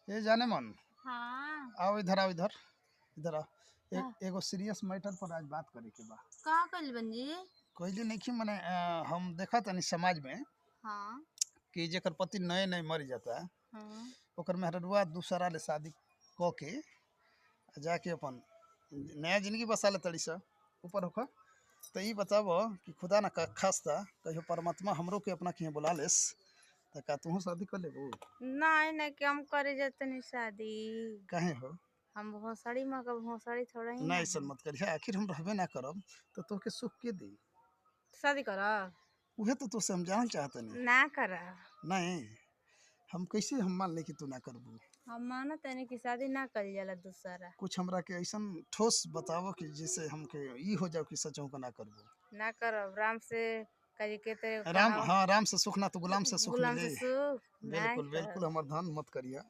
ये जाने मन, हाँ। आओ इधर आओ, इधर इधर आओ। का एगो सीरियस मैटर पर आज बात करे के बा। का कइल बन जी? कोई नहीं मने हम देखा तनी समाज में हाँ। कि जेकर पति नए नए मर जाता है, हाँ। ओकर मेहररुआ दूसरा ले शादी क के जाके अपन नया जिंदगी बसा ले तड़ी सा ऊपर होकर। तो ये बताबो कि खुदा ना खास्ता कहियो परमात्मा हमरो के अपना किए बुला लेस तो का तू शादी कर लेबू? नहीं नहीं कि हम करे जतनी शादी। काहे हो? हम भोसड़ी में का भोसड़ी थोड़ा ही ना ना ऐसा है। मत करिए, आखिर हम रहबे ना करब तो तोके सुख के दी? शादी करब? उहे तो तुझसे हम जानना चाहते नहीं। ना करब। नहीं, हम कैसे हम मान ले कि तू ना करबू? हम मानत है कि शादी ना करी जाला दूसरा। कुछ हमरा के ऐसा ठोस बताओ कि जिससे हमके ई हो जाओ कि सच का ना करबू। ना करब। राम से कही के तेरे राम, कहाव हाँ राम से सुख ना तो गुलाम से सुख गुलाम मिले। से सुख नहीं बिल्कुल बिल्कुल, करब। हमार धन मत करिया।